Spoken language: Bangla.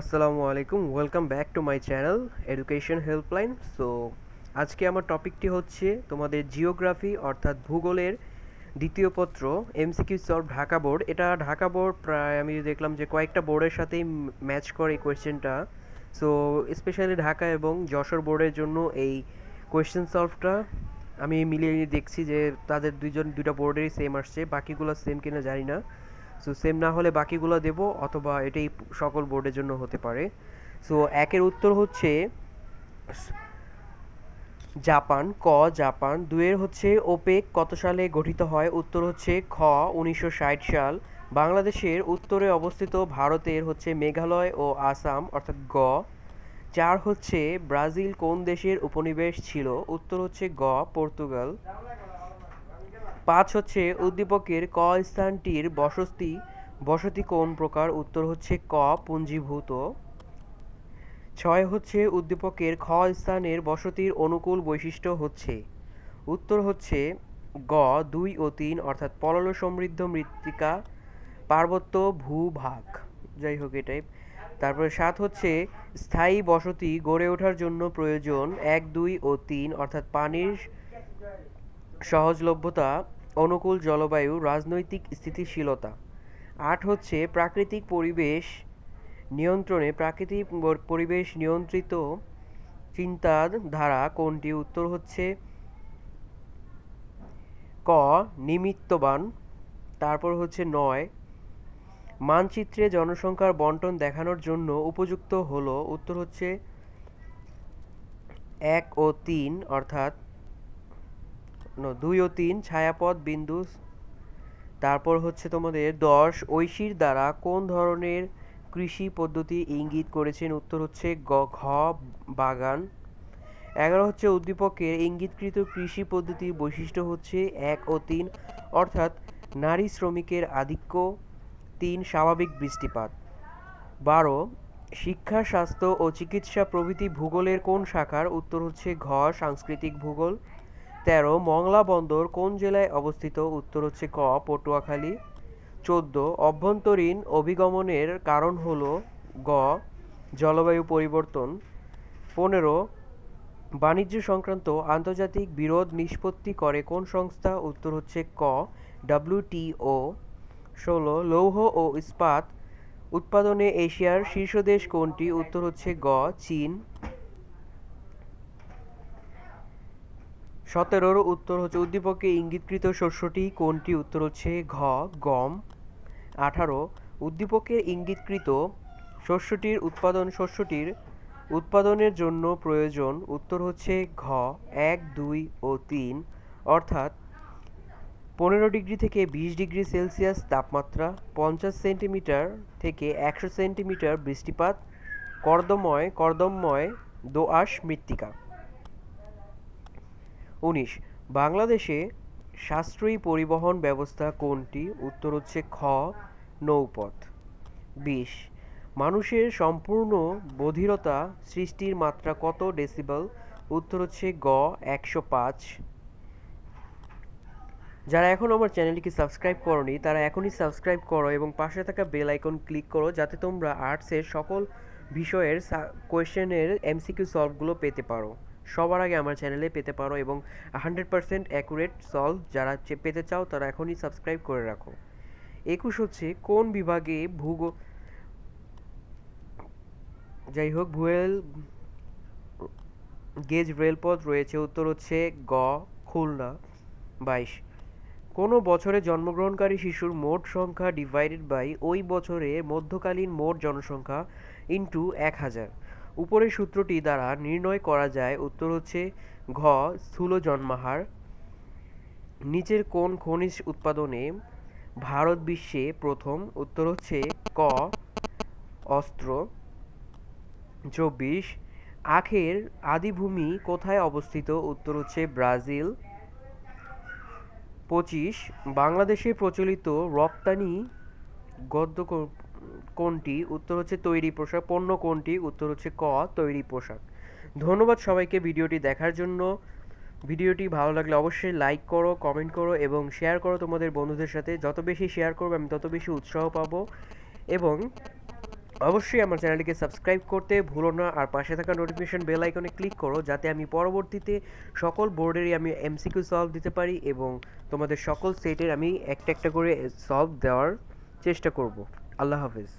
আসসালামু আলাইকুম, welcome back to my channel education helpline. So আজকে আমার টপিকটি হচ্ছে তোমাদের জিওগ্রাফি অর্থাৎ ভূগোলের দ্বিতীয় পত্র এমসিকিউ সলভ ঢাকা বোর্ড। এটা ঢাকা বোর্ড প্রায় আমি দেখলাম যে কয়েকটা বোর্ডের সাথেই ম্যাচ করে এই কোয়েশ্চেনটা। সো স্পেশালি ঢাকা এবং যশোর বোর্ডের জন্য এই কোয়েশ্চেন সলভটা আমি মিলিয়ে দেখছি যে তাদের দুইটা বোর্ডেরই সেম আসছে, বাকিগুলো সেম কিনা জানি না। সো সেম না হলে বাকিগুলো দেব, অথবা এটাই সকল বোর্ডের জন্য হতে পারে। সো একের উত্তর হচ্ছে জাপান, ক জাপান। দুইয়ের হচ্ছে ওপেক কত সালে গঠিত হয়? উত্তর হচ্ছে খ 1960 সাল। বাংলাদেশের উত্তরে অবস্থিত ভারতের হচ্ছে মেঘালয় ও আসাম অর্থাৎ গ। চার হচ্ছে ব্রাজিল কোন দেশের উপনিবেশ ছিল? উত্তর হচ্ছে গ পর্তুগাল। পাঁচ হচ্ছে উদ্দীপকের ক স্থানটির বসতি কোন প্রকার? উত্তর হচ্ছে ক পুঞ্জীভূত। ছয় হচ্ছে উদ্দীপকের খ স্থানের বসতির অনুকূল বৈশিষ্ট্য হচ্ছে? উত্তর হচ্ছে গ 2 ও 3 অর্থাৎ পলল সমৃদ্ধ মৃত্তিকা, পার্বত্য ভূভাগ। যাই হোক এটাই। তারপরে সাত হচ্ছে স্থায়ী বসতি গড়ে ওঠার জন্য প্রয়োজন 1, 2 ও 3 অর্থাৎ পানির সহজলভ্যতা, অনুকূল জলবায়ু, রাজনৈতিক স্থিতিশীলতা। আট হচ্ছে প্রাকৃতিক পরিবেশ নিয়ন্ত্রিত চিন্তাধারা কোনটি? উত্তর হচ্ছে ক নিমিত্তবান। তারপর হচ্ছে 9 মানচিত্রে জনসংখ্যার বন্টন দেখানোর জন্য উপযুক্ত হলো? উত্তর হচ্ছে 1 ও 3 অর্থাৎ 2 ও 3 ছায়াপথ বিন্দু। তারপর হচ্ছে তোমাদের 10 ঐশীর দ্বারা কোন ধরনের কৃষি পদ্ধতি ইঙ্গিত করেছেন? উত্তর হচ্ছে ঘ বাগান। 11 হচ্ছে উদ্দীপকের ইঙ্গিতকৃত কৃষি পদ্ধতির বৈশিষ্ট্য হচ্ছে 1 ও 3 অর্থাৎ নারী শ্রমিকের আধিক্য, 3 স্বাভাবিক বৃষ্টিপাত। 12 শিক্ষা, স্বাস্থ্য ও চিকিৎসা প্রভৃতি ভূগোলের কোন শাখার? উত্তর হচ্ছে ঘ সাংস্কৃতিক ভূগোল। 13 মংলা বন্দর কোন জেলায় অবস্থিত? উত্তর হচ্ছে ক পটুয়াখালী। 14 অভ্যন্তরীণ অভিগমনের কারণ হল গ জলবায়ু পরিবর্তন। 15 বাণিজ্য সংক্রান্ত আন্তর্জাতিক বিরোধ নিষ্পত্তি করে কোন সংস্থা? উত্তর হচ্ছে ক WTO। 16 লৌহ ও ইস্পাত উৎপাদনে এশিয়ার শীর্ষ দেশ কোনটি? উত্তর হচ্ছে গ চীন। 17 উত্তর হচ্ছে উদ্দীপকে ইঙ্গিতকৃত শস্যটি কোনটি? উত্তর হচ্ছে ঘ গম। 18 উদ্দীপকে ইঙ্গিতকৃত শস্যটির উৎপাদনের জন্য প্রয়োজন? উত্তর হচ্ছে ঘ 1, 2 ও 3 অর্থাৎ 15 ডিগ্রি থেকে 20 ডিগ্রি সেলসিয়াস তাপমাত্রা, 50 সেন্টিমিটার থেকে 100 সেন্টিমিটার বৃষ্টিপাত, কর্দমময় দোআঁশ মৃত্তিকা। 19 বাংলাদেশে সাশ্রয়ী পরিবহন ব্যবস্থা কোনটি? উত্তর হচ্ছে খ নৌপথ। 20 মানুষের সম্পূর্ণ বধিরতা সৃষ্টির মাত্রা কত ডেসিবেল? উত্তর হচ্ছে গ 105। যারা এখন আমার চ্যানেলটিকে সাবস্ক্রাইব করোনি তারা এখনই সাবস্ক্রাইব করো এবং পাশে থাকা বেল আইকন ক্লিক করো, যাতে তোমরা আর্টসের সকল বিষয়ের কোয়েশ্চেনের এমসিকিউ সলভগুলো পেতে পারো, সবার আগে আমার চ্যানেলে পেতে পারো এবং 100% অ্যাকুরেট সলভ যারা পেতে চাও তারা এখনই সাবস্ক্রাইব করে রাখো। 21 হচ্ছে কোন বিভাগে যাই হোক ভুয়েল গেজ রেলপথ রয়েছে? উত্তর হচ্ছে গ খুলনা। 22 কোনো বছরে জন্মগ্রহণকারী শিশুর মোট সংখ্যা ডিভাইডেড বাই ওই বছরের মধ্যকালীন মোট জনসংখ্যা ইন্টু 1000 উপরের সূত্রটি দ্বারা নির্ণয় করা যায়? উত্তর হচ্ছে ঘ স্থূল জন্মহার। নিচের কোন খনিজ উৎপাদনে ভারত বিশ্বে প্রথম? উত্তর হচ্ছে ক অস্ত্র। 24 আখের আদিভূমি কোথায় অবস্থিত? উত্তর হচ্ছে ব্রাজিল। 25 বাংলাদেশে প্রচলিত রপ্তানি গদ্য কোনটি? উত্তর হচ্ছে তৈরি পোশাক। পণ্য কোনটি? উত্তর হচ্ছে ক তৈরি পোশাক। ধন্যবাদ সবাইকে ভিডিওটি দেখার জন্য। ভিডিওটি ভালো লাগলে অবশ্যই লাইক করো, কমেন্ট করো এবং শেয়ার করো তোমাদের বন্ধুদের সাথে। যত বেশি শেয়ার করবে আমি তত বেশি উৎসাহ পাবো এবং অবশ্যই আমার চ্যানেলটিকে সাবস্ক্রাইব করতে ভুলো না, আর পাশে থাকা নোটিফিকেশন বেল আইকনে ক্লিক করো যাতে আমি পরবর্তীতে সকল বোর্ডেরই আমি এমসিকিউ সলভ দিতে পারি এবং তোমাদের সকল সেটের আমি একটা একটা করে সলভ দেওয়ার চেষ্টা করব। আল্লাহ হাফেজ।